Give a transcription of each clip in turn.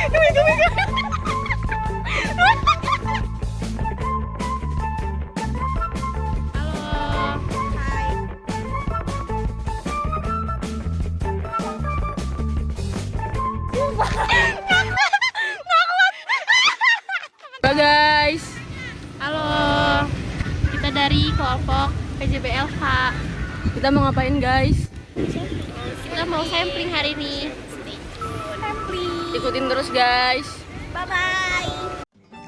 Halo guys. Halo, kita dari kelompok PJBLH. Kita mau ngapain guys? Kita mau sampling hari ini. Sampling. Ikutin terus guys. Bye-bye.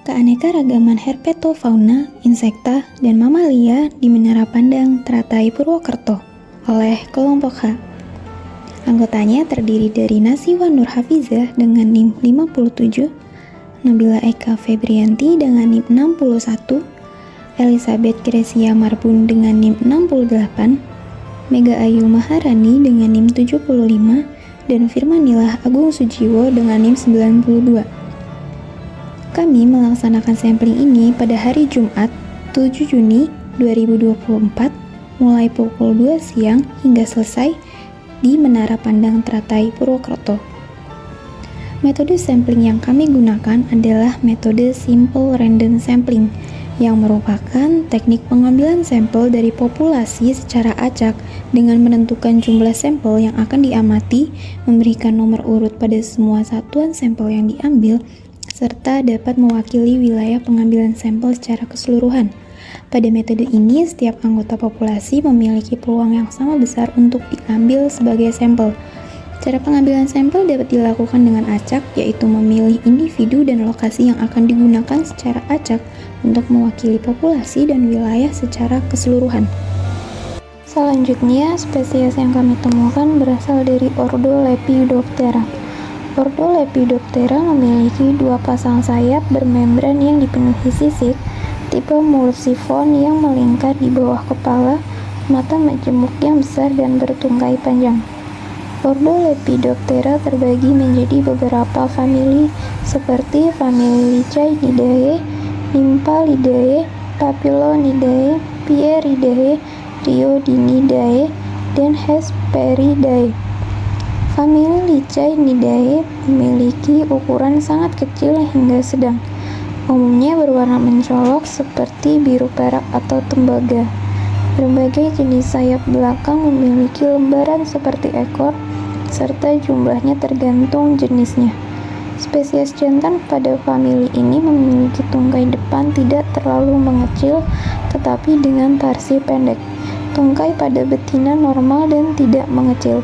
Keanekaragaman herpetofauna, insekta, dan mamalia di Menara Pandang Teratai Purwokerto oleh kelompok H. Anggotanya terdiri dari Nasiwa Nur Hafizah dengan NIM 57, Nabila Eka Febrianti dengan NIM 61, Elizabeth Gresia Marbun dengan NIM 68, Mega Ayu Maharani dengan NIM 75, dan Firmanilah Agung Sujiwo dengan NIM 92. Kami melaksanakan sampling ini pada hari Jumat 7 Juni 2024 mulai pukul 2 siang hingga selesai di Menara Pandang Teratai Purwokerto. Metode sampling yang kami gunakan adalah metode Simple Random Sampling yang merupakan teknik pengambilan sampel dari populasi secara acak dengan menentukan jumlah sampel yang akan diamati, memberikan nomor urut pada semua satuan sampel yang diambil, serta dapat mewakili wilayah pengambilan sampel secara keseluruhan. Pada metode ini, setiap anggota populasi memiliki peluang yang sama besar untuk diambil sebagai sampel. Cara pengambilan sampel dapat dilakukan dengan acak, yaitu memilih individu dan lokasi yang akan digunakan secara acak untuk mewakili populasi dan wilayah secara keseluruhan. Selanjutnya, spesies yang kami temukan berasal dari ordo Lepidoptera. Ordo Lepidoptera memiliki dua pasang sayap bermembran yang dipenuhi sisik, tipe mulsifon yang melingkar di bawah kepala, mata majemuk yang besar dan bertungkai panjang. Ordo Lepidoptera terbagi menjadi beberapa famili seperti famili Lycaenidae, Nymphalidae, Papilonidae, Pieridae, Rhiodinidae, dan Hesperidae. Famili Lycaenidae memiliki ukuran sangat kecil hingga sedang, umumnya berwarna mencolok seperti biru perak atau tembaga. Berbagai jenis sayap belakang memiliki lembaran seperti ekor, serta jumlahnya tergantung jenisnya. Spesies jantan pada famili ini memiliki tungkai depan tidak terlalu mengecil, tetapi dengan tarsi pendek. Tungkai pada betina normal dan tidak mengecil.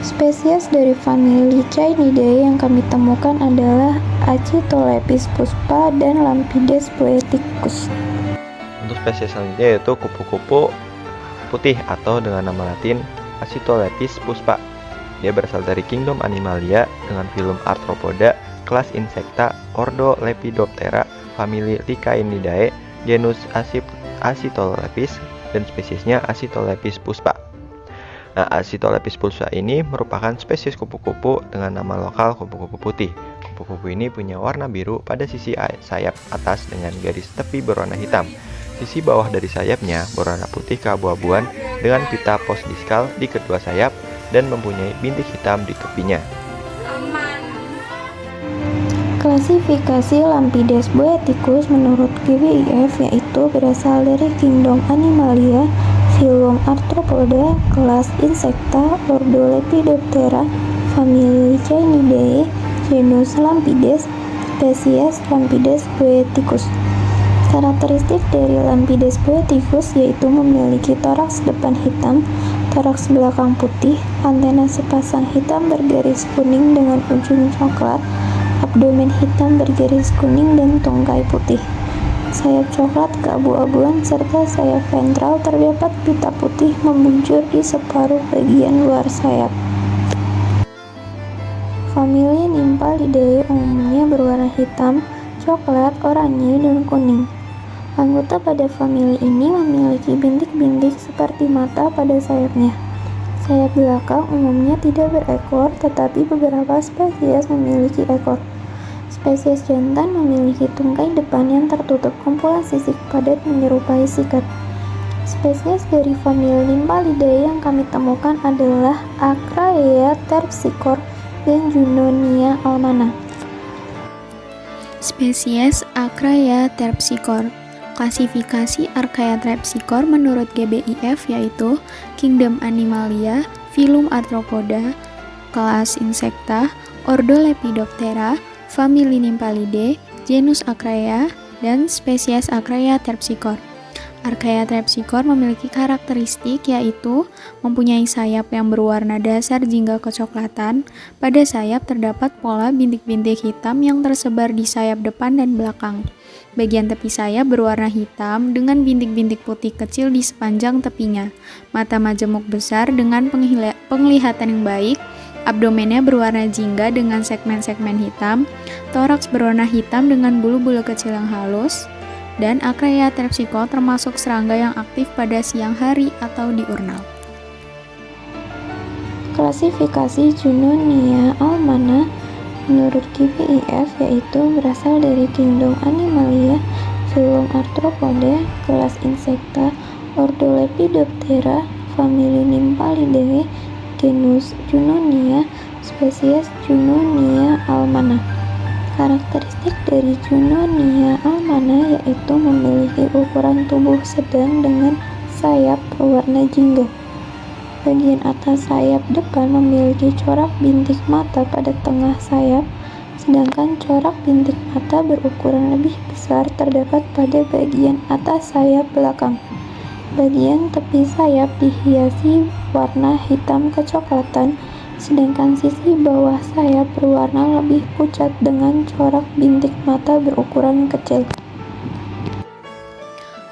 Spesies dari famili Lycaenidae yang kami temukan adalah Achytolepis puspa dan Lampides poeticus. Untuk spesies selanjutnya yaitu kupu-kupu putih atau dengan nama latin Achytolepis puspa. Dia berasal dari kingdom Animalia dengan filum Arthropoda, kelas Insecta, ordo Lepidoptera, famili Lycaenidae, genus Achytolepis, dan spesiesnya Achytolepis puspa. Nah, Achytolepis puspa ini merupakan spesies kupu-kupu dengan nama lokal kupu-kupu putih. Kupu-kupu ini punya warna biru pada sisi sayap atas dengan garis tepi berwarna hitam. Sisi bawah dari sayapnya berwarna putih keabu-abuan dengan pita postdiskal di kedua sayap dan mempunyai bintik hitam di tepinya. Klasifikasi Lampides poeticus menurut GBIF yaitu berasal dari kingdom Animalia, filum Arthropoda, kelas Insecta, ordo Lepidoptera, famili Lycaenidae, genus Lampides, spesies Lampides poeticus. Karakteristik dari Lampides poeticus yaitu memiliki toraks depan hitam, toraks belakang putih, antena sepasang hitam bergaris kuning dengan ujung coklat, abdomen hitam bergaris kuning dan tungkai putih. Sayap coklat keabu-abuan serta sayap ventral terdapat pita putih membujur di separuh bagian luar sayap. Famili Nymphalidae umumnya berwarna hitam, coklat, oranye, dan kuning. Anggota pada famili ini memiliki bintik-bintik seperti mata pada sayapnya. Sayap belakang umumnya tidak berekor, tetapi beberapa spesies memiliki ekor. Spesies jantan memiliki tungkai depan yang tertutup kumpulan sisik padat menyerupai sikat. Spesies dari famili Nymphalidae yang kami temukan adalah Acraea terpsichore dan Junonia almana. Spesies Archaea terpsichore. Klasifikasi Archaea terpsichore menurut GBIF yaitu Kingdom Animalia, Phylum Arthropoda, kelas Insecta, Ordo Lepidoptera, famili Nymphalidae, genus Archaea, dan spesies Archaea terpsichore. Archaea terpsichore memiliki karakteristik yaitu mempunyai sayap yang berwarna dasar jingga kecoklatan. Pada sayap terdapat pola bintik-bintik hitam yang tersebar di sayap depan dan belakang. Bagian tepi sayap berwarna hitam dengan bintik-bintik putih kecil di sepanjang tepinya. Mata majemuk besar dengan penglihatan yang baik. Abdomennya berwarna jingga dengan segmen-segmen hitam. Toraks berwarna hitam dengan bulu-bulu kecil yang halus. Dan Archaea terpsichore termasuk serangga yang aktif pada siang hari atau diurnal. Klasifikasi Junonia almana menurut GBIF yaitu berasal dari Kingdom Animalia, Phylum Arthropoda, kelas Insecta, Ordo Lepidoptera, famili Nymphalidae, genus Junonia, spesies Junonia almana. Karakteristik dari Junonia almana yaitu memiliki ukuran tubuh sedang dengan sayap berwarna jingga. Bagian atas sayap depan memiliki corak bintik mata pada tengah sayap, sedangkan corak bintik mata berukuran lebih besar terdapat pada bagian atas sayap belakang. Bagian tepi sayap dihiasi warna hitam kecoklatan, sedangkan sisi bawah sayap berwarna lebih pucat dengan corak bintik mata berukuran kecil.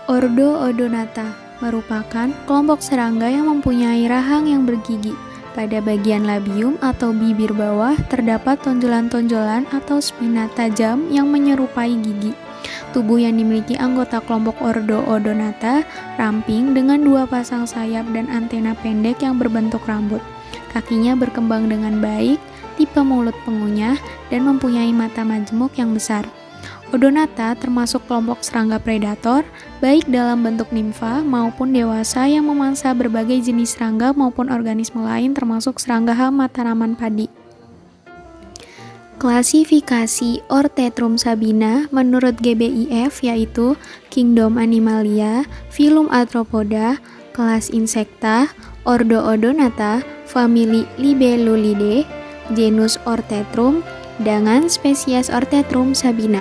Ordo Odonata merupakan kelompok serangga yang mempunyai rahang yang bergigi. Pada bagian labium atau bibir bawah terdapat tonjolan-tonjolan atau spina tajam yang menyerupai gigi. Tubuh yang dimiliki anggota kelompok Ordo Odonata ramping dengan dua pasang sayap dan antena pendek yang berbentuk rambut. Kakinya berkembang dengan baik, tipe mulut pengunyah, dan mempunyai mata majemuk yang besar. Odonata termasuk kelompok serangga predator, baik dalam bentuk nimfa maupun dewasa yang memangsa berbagai jenis serangga maupun organisme lain termasuk serangga hama tanaman padi. Klasifikasi Orthotrum sabina menurut GBIF yaitu Kingdom Animalia, Phylum Arthropoda, kelas Insecta, Ordo Odonata, famili Libellulidae, genus Orthotrum, dengan spesies Orthotrum sabina.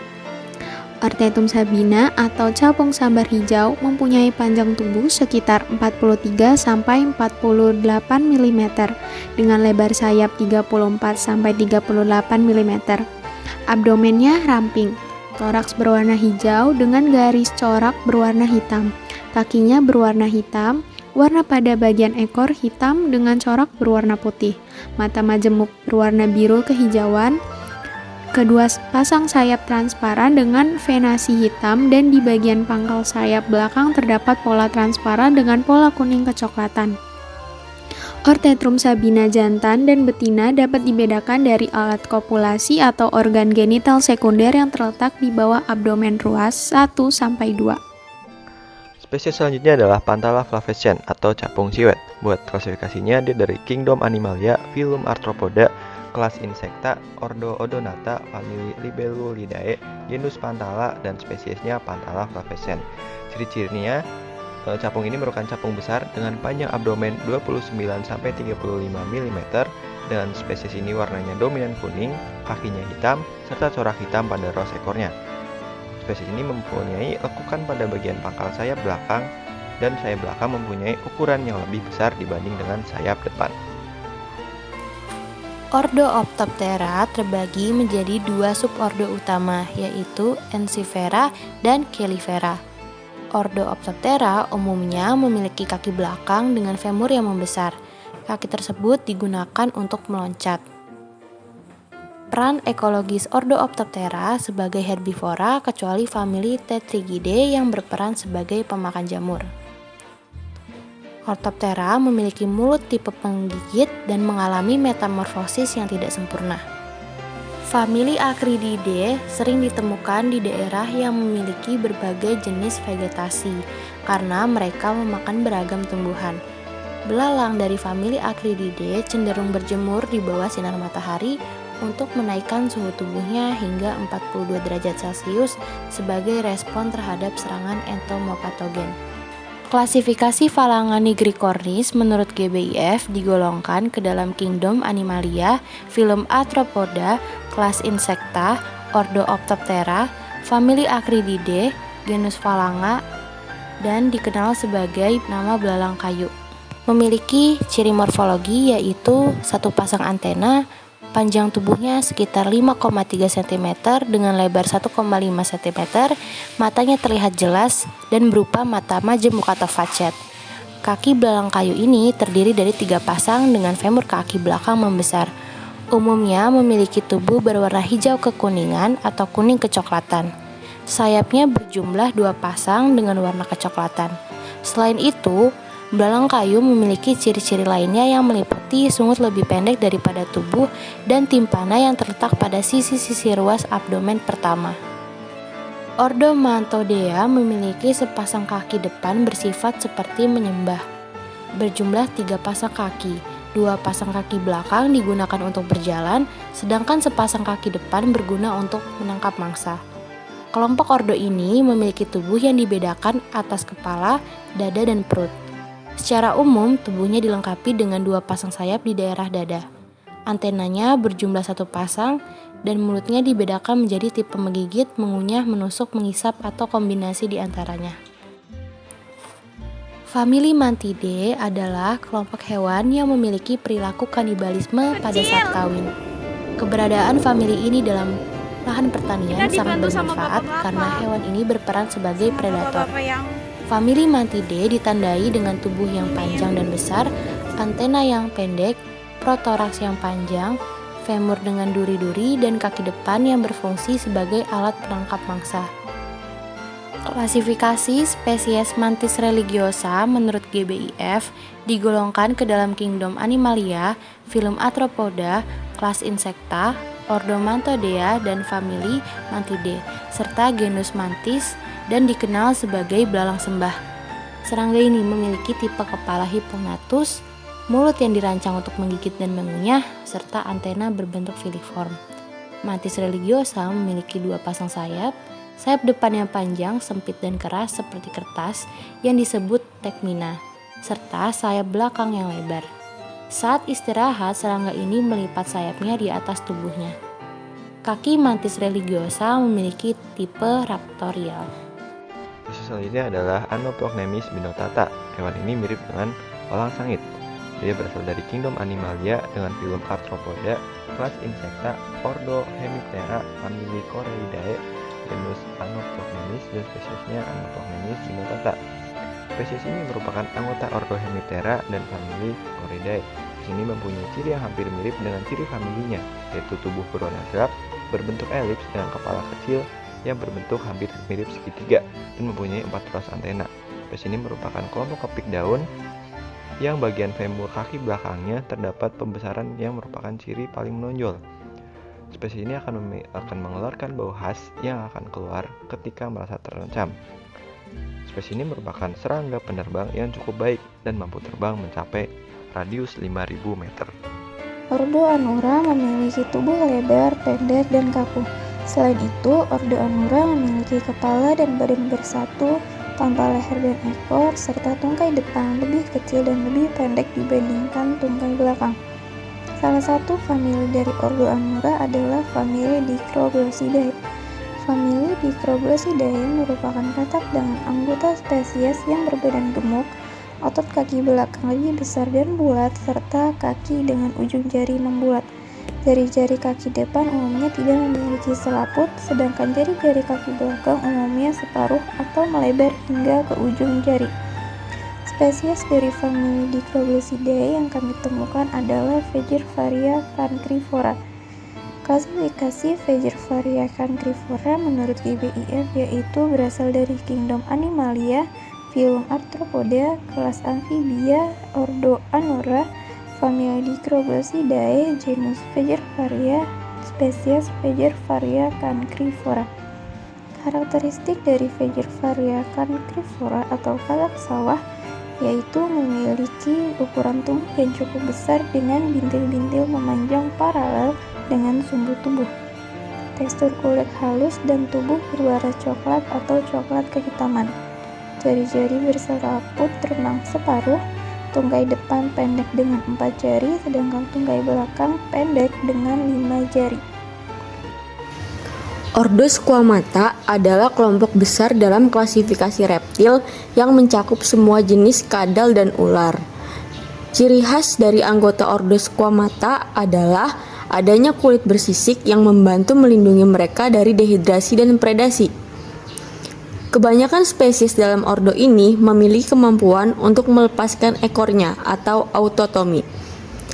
Orthotrum sabina atau capung sambar hijau mempunyai panjang tubuh sekitar 43 sampai 48 mm dengan lebar sayap 34 sampai 38 mm. Abdomennya ramping. Toraks berwarna hijau dengan garis corak berwarna hitam. Kakinya berwarna hitam. Warna pada bagian ekor hitam dengan corak berwarna putih. Mata majemuk berwarna biru kehijauan. Kedua pasang sayap transparan dengan venasi hitam dan di bagian pangkal sayap belakang terdapat pola transparan dengan pola kuning kecoklatan. Orthotrum sabina jantan dan betina dapat dibedakan dari alat kopulasi atau organ genital sekunder yang terletak di bawah abdomen ruas 1-2. Spesies selanjutnya adalah Pantala flavescens atau capung siwet. Buat klasifikasinya dia dari Kingdom Animalia, Phylum Arthropoda, kelas Insecta, Ordo Odonata, famili Libellulidae, genus Pantala, dan spesiesnya Pantala flavescens. Ciri-cirinya, capung ini merupakan capung besar dengan panjang abdomen 29-35 mm, dan spesies ini warnanya dominan kuning, kakinya hitam, serta corak hitam pada ros ekornya. Spesies ini mempunyai lekukan pada bagian pangkal sayap belakang, dan sayap belakang mempunyai ukuran yang lebih besar dibanding dengan sayap depan. Ordo Optoptera terbagi menjadi dua subordo utama, yaitu Ensifera dan Cheilifera. Ordo Optoptera umumnya memiliki kaki belakang dengan femur yang membesar. Kaki tersebut digunakan untuk meloncat. Peran ekologis Ordo Optoptera sebagai herbivora kecuali famili Tetragidae yang berperan sebagai pemakan jamur. Orthoptera memiliki mulut tipe penggigit dan mengalami metamorfosis yang tidak sempurna. Famili Acrididae sering ditemukan di daerah yang memiliki berbagai jenis vegetasi karena mereka memakan beragam tumbuhan. Belalang dari famili Acrididae cenderung berjemur di bawah sinar matahari, untuk menaikkan suhu tubuhnya hingga 42 derajat Celcius sebagai respon terhadap serangan entomopatogen. Klasifikasi Phalangia nigricornis menurut GBIF digolongkan ke dalam kingdom Animalia, filum Arthropoda, kelas Insecta, ordo Optoptera, famili Acrididae, genus Phalangia, dan dikenal sebagai nama belalang kayu. Memiliki ciri morfologi yaitu satu pasang antena, panjang tubuhnya sekitar 5,3 cm dengan lebar 1,5 cm, matanya terlihat jelas dan berupa mata majemuk atau facet. Kaki belalang kayu ini terdiri dari 3 pasang dengan femur kaki belakang membesar. Umumnya memiliki tubuh berwarna hijau kekuningan atau kuning kecoklatan. Sayapnya berjumlah 2 pasang dengan warna kecoklatan. Selain itu, belalang kayu memiliki ciri-ciri lainnya yang meliputi sungut lebih pendek daripada tubuh dan timpana yang terletak pada sisi-sisi ruas abdomen pertama. Ordo Mantodea memiliki sepasang kaki depan bersifat seperti menyembah. Berjumlah 3 pasang kaki, 2 pasang kaki belakang digunakan untuk berjalan, sedangkan sepasang kaki depan berguna untuk menangkap mangsa. Kelompok ordo ini memiliki tubuh yang dibedakan atas kepala, dada, dan perut. Secara umum, tubuhnya dilengkapi dengan 2 pasang sayap di daerah dada. Antenanya berjumlah 1 pasang dan mulutnya dibedakan menjadi tipe menggigit, mengunyah, menusuk, mengisap, atau kombinasi di antaranya. Famili Mantidae adalah kelompok hewan yang memiliki perilaku kanibalisme pada saat kawin. Keberadaan famili ini dalam lahan pertanian sangat bermanfaat karena hewan ini berperan sebagai predator. Famili Mantidae ditandai dengan tubuh yang panjang dan besar, antena yang pendek, protoraks yang panjang, femur dengan duri-duri, dan kaki depan yang berfungsi sebagai alat penangkap mangsa. Klasifikasi spesies Mantis religiosa menurut GBIF digolongkan ke dalam kingdom Animalia, filum Arthropoda, kelas Insecta, ordo Mantodea, dan famili Mantidae, serta genus Mantis, dan dikenal sebagai belalang sembah. Serangga ini memiliki tipe kepala hipognathus, mulut yang dirancang untuk menggigit dan mengunyah, serta antena berbentuk filiform. Mantis religiosa memiliki 2 pasang sayap depan yang panjang, sempit, dan keras seperti kertas yang disebut tekmina, serta sayap belakang yang lebar. Saat istirahat, serangga ini melipat sayapnya di atas tubuhnya. Kaki Mantis religiosa memiliki tipe raptorial. Spesies selanjutnya adalah Anoplochnemis binotata. Hewan ini mirip dengan walang sangit. Dia berasal dari kingdom Animalia dengan filum Arthropoda, kelas Insecta, ordo Hemiptera, famili Coreidae, genus Anoplochnemis, dan spesiesnya Anoplochnemis binotata. Spesies ini merupakan anggota ordo Hemiptera dan famili Coreidae. Spesies ini mempunyai ciri yang hampir mirip dengan ciri familinya, yaitu tubuh berwarna gelap, berbentuk elips dengan kepala kecil yang berbentuk hampir mirip segitiga dan mempunyai 4 ruas antena. Spesies ini merupakan kelompok kepik daun yang bagian femur kaki belakangnya terdapat pembesaran yang merupakan ciri paling menonjol. Spesies ini akan mengeluarkan bau khas yang akan keluar ketika merasa terancam. Spesies ini merupakan serangga penerbang yang cukup baik dan mampu terbang mencapai radius 5.000 meter. Ordo Anura memiliki tubuh lebar, pendek, dan kaku. Selain itu, ordo Anura memiliki kepala dan badan bersatu tanpa leher dan ekor, serta tungkai depan lebih kecil dan lebih pendek dibandingkan tungkai belakang. Salah satu famili dari ordo Anura adalah famili Dicroblossidae. Famili Dicroblossidae merupakan katak dengan anggota spesies yang berbadan gemuk, otot kaki belakang lebih besar dan bulat, serta kaki dengan ujung jari membulat. Jari-jari kaki depan umumnya tidak memiliki selaput, sedangkan jari-jari kaki belakang umumnya separuh atau melebar hingga ke ujung jari. Spesies dari famili Dicroblossidae yang kami temukan adalah Faecervaria cancrifora. Klasifikasi Faecervaria cancrifora menurut GBIF yaitu berasal dari kingdom Animalia, filum Arthropoda, kelas Amphibia, ordo Anura, famili Dicroblossidae, genus Faecervaria, spesies Faecervaria cancrifora. Karakteristik dari Faecervaria cancrifora atau katak sawah yaitu memiliki ukuran tubuh yang cukup besar dengan bintil-bintil memanjang paralel dengan sumbu tubuh. Tekstur kulit halus dan tubuh berwarna coklat atau coklat kehitaman. Jari-jari berselaput renang separuh. Tunggai depan pendek dengan 4 jari, sedangkan tunggai belakang pendek dengan 5 jari. Ordo Squamata adalah kelompok besar dalam klasifikasi reptil yang mencakup semua jenis kadal dan ular. Ciri khas dari anggota Ordo Squamata adalah adanya kulit bersisik yang membantu melindungi mereka dari dehidrasi dan predasi. Kebanyakan spesies dalam ordo ini memiliki kemampuan untuk melepaskan ekornya atau autotomi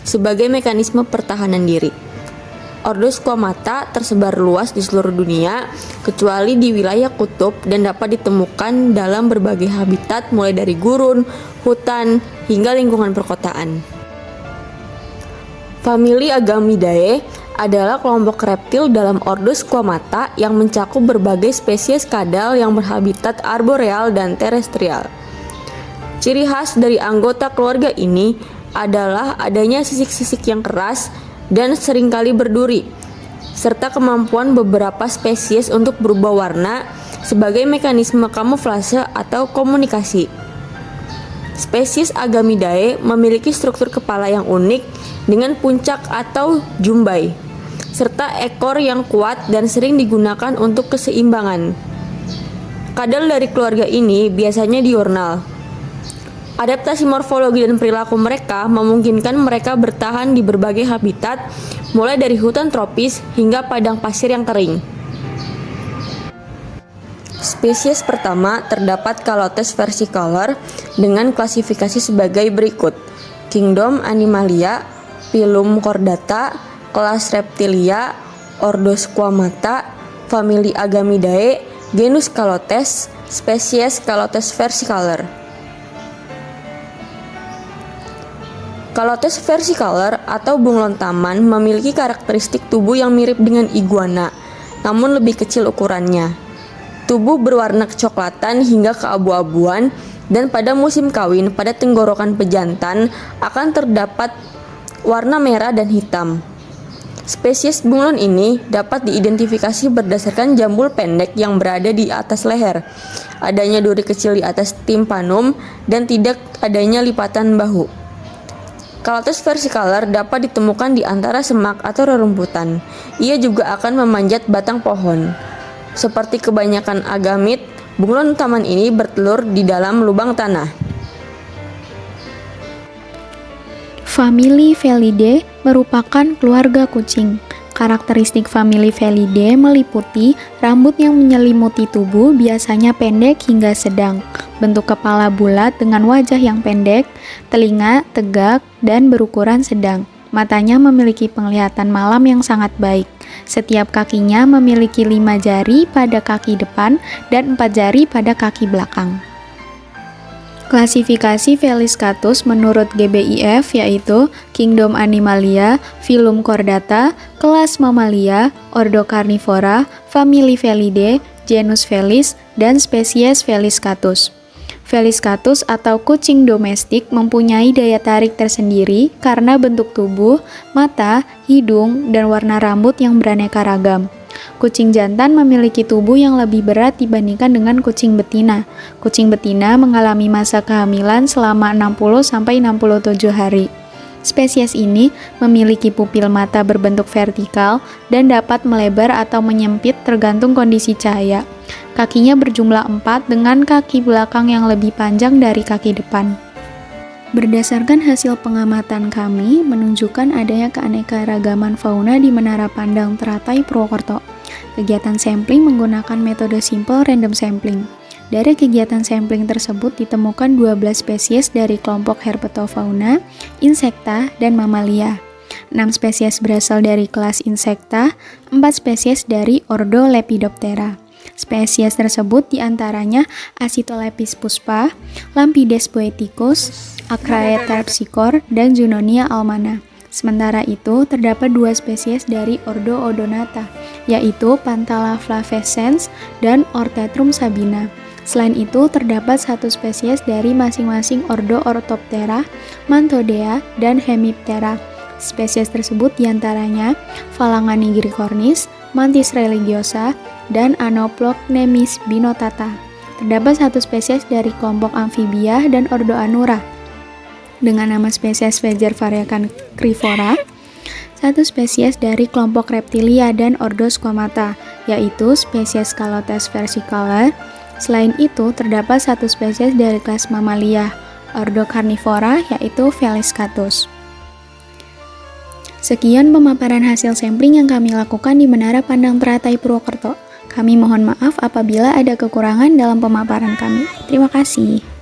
sebagai mekanisme pertahanan diri. Ordo Squamata tersebar luas di seluruh dunia kecuali di wilayah kutub dan dapat ditemukan dalam berbagai habitat mulai dari gurun, hutan, hingga lingkungan perkotaan. Famili Agamidae adalah kelompok reptil dalam Ordo Squamata yang mencakup berbagai spesies kadal yang berhabitat arboreal dan terestrial. Ciri khas dari anggota keluarga ini adalah adanya sisik-sisik yang keras dan seringkali berduri, serta kemampuan beberapa spesies untuk berubah warna sebagai mekanisme kamuflase atau komunikasi. Spesies Agamidae memiliki struktur kepala yang unik dengan puncak atau jumbai, serta ekor yang kuat dan sering digunakan untuk keseimbangan. Kadal dari keluarga ini biasanya diurnal. Adaptasi morfologi dan perilaku mereka memungkinkan mereka bertahan di berbagai habitat, mulai dari hutan tropis hingga padang pasir yang kering. Spesies pertama terdapat Calotes versicolor dengan klasifikasi sebagai berikut: Kingdom Animalia, Phylum Chordata, kelas Reptilia, Ordo Squamata, Famili Agamidae, genus Calotes, spesies Calotes versicolor. Calotes versicolor atau bunglon taman memiliki karakteristik tubuh yang mirip dengan iguana, namun lebih kecil ukurannya. Tubuh berwarna kecoklatan hingga keabu-abuan, dan pada musim kawin pada tenggorokan pejantan akan terdapat warna merah dan hitam. Spesies bunglon ini dapat diidentifikasi berdasarkan jambul pendek yang berada di atas leher, adanya duri kecil di atas tympanum, dan tidak adanya lipatan bahu. Calotes versicolor dapat ditemukan di antara semak atau rerumputan. Ia juga akan memanjat batang pohon. Seperti kebanyakan agamid, bunglon taman ini bertelur di dalam lubang tanah. Famili Felidae merupakan keluarga kucing. Karakteristik famili Felidae meliputi rambut yang menyelimuti tubuh, biasanya pendek hingga sedang, bentuk kepala bulat dengan wajah yang pendek, telinga tegak dan berukuran sedang. Matanya memiliki penglihatan malam yang sangat baik. Setiap kakinya memiliki 5 jari pada kaki depan dan 4 jari pada kaki belakang. Klasifikasi Felis catus menurut GBIF yaitu Kingdom Animalia, Phylum Chordata, kelas Mammalia, Ordo Carnivora, Famili Felidae, genus Felis, dan spesies Felis catus. Felis catus atau kucing domestik mempunyai daya tarik tersendiri karena bentuk tubuh, mata, hidung, dan warna rambut yang beraneka ragam. Kucing jantan memiliki tubuh yang lebih berat dibandingkan dengan kucing betina. Kucing betina mengalami masa kehamilan selama 60-67 hari. Spesies ini memiliki pupil mata berbentuk vertikal dan dapat melebar atau menyempit tergantung kondisi cahaya. Kakinya berjumlah 4 dengan kaki belakang yang lebih panjang dari kaki depan. Berdasarkan hasil pengamatan kami, menunjukkan adanya keanekaragaman fauna di Menara Pandang Teratai Purwokerto. Kegiatan sampling menggunakan metode simple random sampling. Dari kegiatan sampling tersebut ditemukan 12 spesies dari kelompok Herpetofauna, Insecta, dan Mammalia. 6 spesies berasal dari kelas Insecta, 4 spesies dari Ordo Lepidoptera. Spesies tersebut diantaranya Acetolepis puspa, Lampides poeticus, Acraea terpsichore, dan Junonia almana. Sementara itu, terdapat 2 spesies dari Ordo Odonata, yaitu Panthala flavescens dan Orthotrum sabina. Selain itu, terdapat 1 spesies dari masing-masing Ordo Orthoptera, Mantodea, dan Hemiptera. Spesies tersebut diantaranya Phalanga nigricornis, Mantis religiosa, dan Anoplochnemis binotata. Terdapat satu spesies dari kelompok amfibia dan ordo Anura dengan nama spesies Vejer variacancrifora, satu spesies dari kelompok reptilia dan ordo Squamata, yaitu spesies Calotes versicolor. Selain itu, terdapat satu spesies dari kelas Mammalia, ordo Carnivora, yaitu Felis catus. Sekian pemaparan hasil sampling yang kami lakukan di Menara Pandang Teratai Purwokerto. Kami mohon maaf apabila ada kekurangan dalam pemaparan kami. Terima kasih.